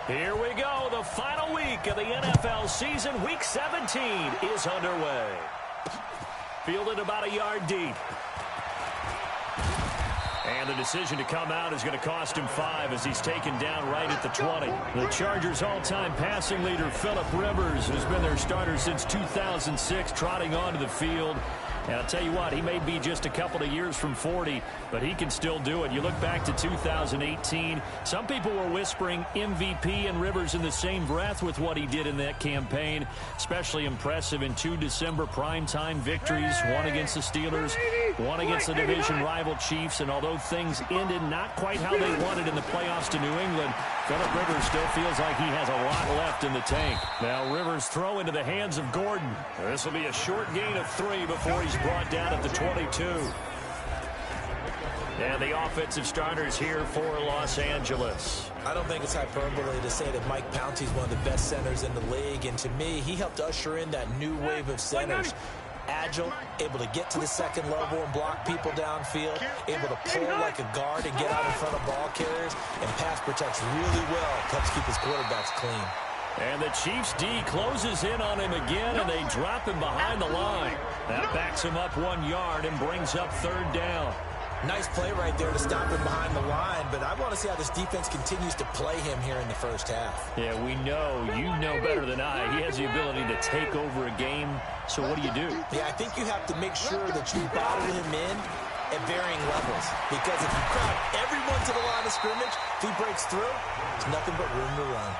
Here we go. The final week of the NFL season. Week 17 is underway. Fielded about a yard deep. And the decision to come out is going to cost him 5 as he's taken down right at the 20. The Chargers' all-time passing leader, Phillip Rivers, has been their starter since 2006, trotting onto the field. And I'll tell you what, he may be just a couple of years from 40, but he can still do it. You look back to 2018, some people were whispering MVP and Rivers in the same breath with what he did in that campaign. Especially impressive in 2 December primetime victories, one against the Steelers, one against the division rival Chiefs. And although things ended not quite how they wanted in the playoffs to New England, Phillip Rivers still feels like he has a lot left in the tank. Now Rivers throw into the hands of Gordon. This will be a short gain of 3 before he's brought down at the 22. And the offensive starters here for Los Angeles. I don't think it's hyperbole to say that Mike Pouncey's one of the best centers in the league. And to me, he helped usher in that new wave of centers. Agile, able to get to the second level and block people downfield, able to pull like a guard and get out in front of ball carriers, and pass protects really well, helps keep his quarterbacks clean. And the Chiefs D closes in on him again, and they drop him behind the line. That backs him up 1 yard and brings up 3rd down. Nice play right there to stop him behind the line, but I want to see how this defense continues to play him here in the first half. Yeah, we know. You know better than I. He has the ability to take over a game, so what do? Yeah, I think you have to make sure that you bottle him in at varying levels, because if you crowd everyone to the line of scrimmage, if he breaks through, there's nothing but room to run.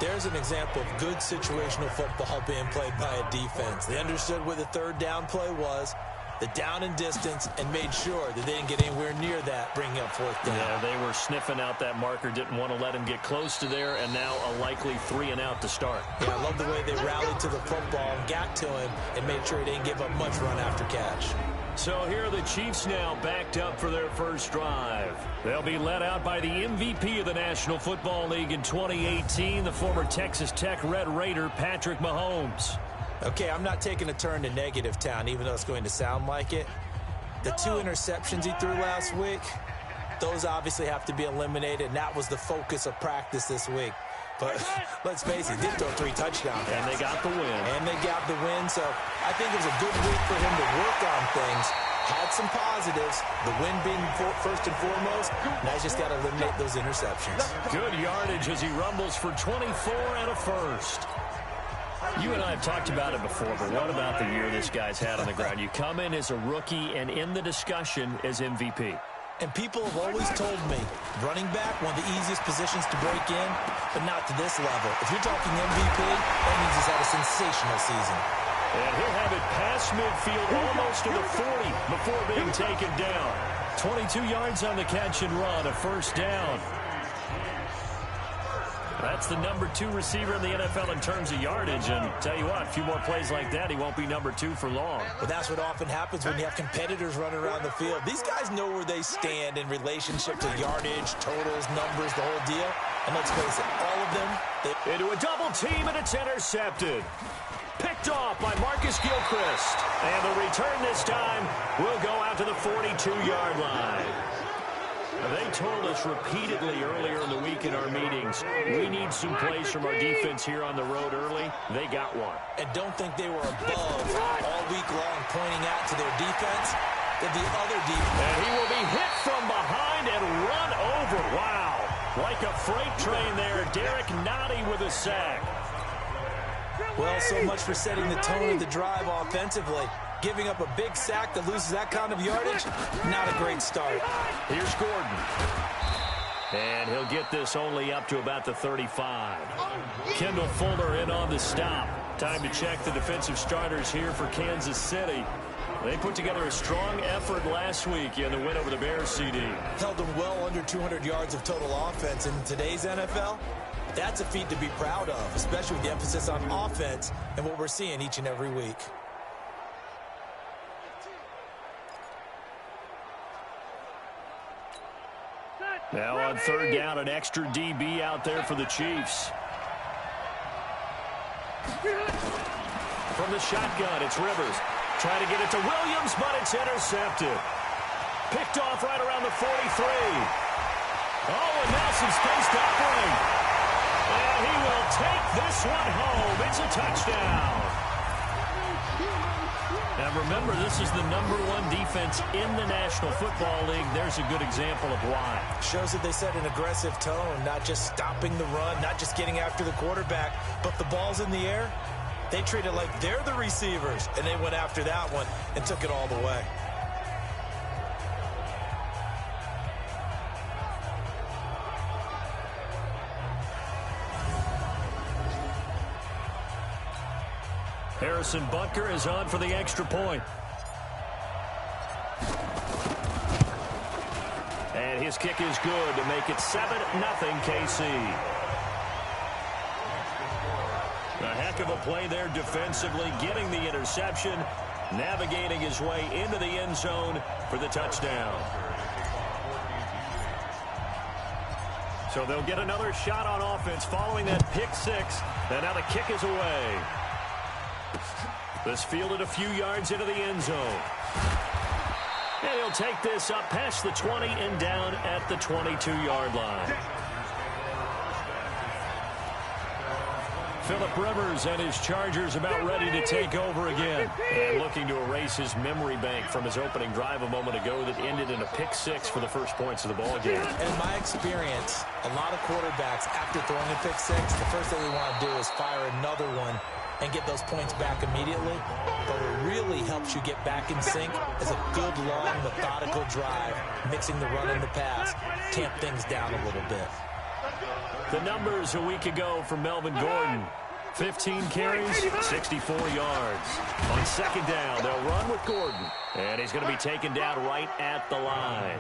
There's an example of good situational football being played by a defense. They understood where the 3rd down play was, the down and distance, and made sure that they didn't get anywhere near that, bringing up 4th down. Yeah, they were sniffing out that marker, didn't want to let him get close to there, and now a likely 3 and out to start. Yeah, I love the way they rallied to the football and got to him and made sure he didn't give up much run after catch. So here are the Chiefs now backed up for their first drive. They'll be led out by the MVP of the National Football League in 2018, the former Texas Tech Red Raider, Patrick Mahomes. Okay, I'm not taking a turn to negative town, even though it's going to sound like it. The 2 interceptions he threw last week, those obviously have to be eliminated, and that was the focus of practice this week. But let's face it, he did throw 3 touchdowns. And they got the win. So I think it was a good week for him to work on things. Had some positives, the win being first and foremost. Now he's just got to eliminate those interceptions. Good yardage as he rumbles for 24 and a first. You and I have talked about it before, but what about the year this guy's had on the ground? You come in as a rookie and in the discussion as MVP. And people have always told me, running back, one of the easiest positions to break in, but not to this level. If you're talking MVP, that means he's had a sensational season. And he'll have it past midfield almost to the 40 before being taken down. 22 yards on the catch and run, a 1st down. That's the number 2 receiver in the NFL in terms of yardage. And tell you what, a few more plays like that, he won't be number 2 for long. But that's what often happens when you have competitors running around the field. These guys know where they stand in relationship to yardage, totals, numbers, the whole deal. And let's face it, all of them. Into a double team, and it's intercepted. Picked off by Marcus Gilchrist. And the return this time will go out to the 42-yard line. They told us repeatedly earlier in the week in our meetings, we need some plays from our defense here on the road early. They got one. And don't think they were above all week long pointing out to their defense. That the other defense. And he will be hit from behind and run over. Wow. Like a freight train there. Derek Nottie with a sack. Well, so much for setting the tone of the drive offensively. Giving up a big sack that loses that kind of yardage, not a great start. Here's Gordon. And he'll get this only up to about the 35. Kendall Fuller in on the stop. Time to check the defensive starters here for Kansas City. They put together a strong effort last week in the win over the Bears, CD. Held them well under 200 yards of total offense. In today's NFL, that's a feat to be proud of, especially with the emphasis on offense and what we're seeing each and every week. Now on 3rd down, an extra DB out there for the Chiefs. From the shotgun, it's Rivers. Trying to get it to Williams, but it's intercepted. Picked off right around the 43. Oh, and now some space to operate. And he will take this one home. It's a touchdown. And remember, this is the #1 defense in the National Football League. There's a good example of why. Shows that they set an aggressive tone, not just stopping the run, not just getting after the quarterback, but the ball's in the air. They treat it like they're the receivers, and they went after that one and took it all the way. Harrison Butker is on for the extra point. And his kick is good to make it 7-0 KC. A heck of a play there defensively, getting the interception, navigating his way into the end zone for the touchdown. So they'll get another shot on offense following that pick six. And now the kick is away. This fielded a few yards into the end zone. And he'll take this up past the 20 and down at the 22-yard line. Phillip Rivers and his Chargers about ready to take over again. And looking to erase his memory bank from his opening drive a moment ago that ended in a pick six for the first points of the ball game. In my experience, a lot of quarterbacks, after throwing a pick six, the first thing they want to do is fire another one and get those points back immediately. But what really helps you get back in sync is a good, long, methodical drive, mixing the run and the pass, tamp things down a little bit. The numbers a week ago from Melvin Gordon. 15 carries, 64 yards. On second down, they'll run with Gordon. And he's going to be taken down right at the line.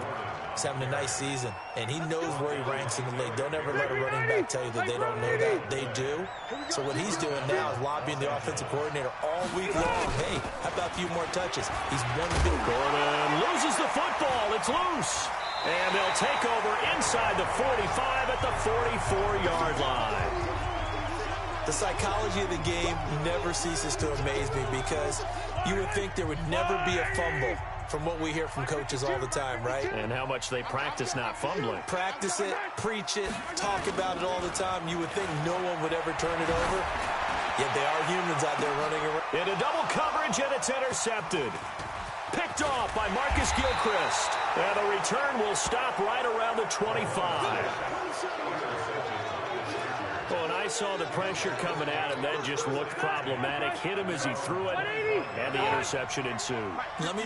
He's having a nice season, and he knows where he ranks in the league. Don't ever let a running back tell you that they don't know that. They do. So what he's doing now is lobbying the offensive coordinator all week long. Hey, how about a few more touches? He's one big. Gordon loses the football. It's loose. And they'll take over inside the 45 at the 44-yard line. The psychology of the game never ceases to amaze me because you would think there would never be a fumble from what we hear from coaches all the time, right? And how much they practice not fumbling. Practice it, preach it, talk about it all the time. You would think no one would ever turn it over. Yet they are humans out there running around. Into double coverage, and it's intercepted. Picked off by Marcus Gilchrist. And the return will stop right around the 25. Well, and I saw the pressure coming at him. That just looked problematic. Hit him as he threw it, and the interception ensued. Let me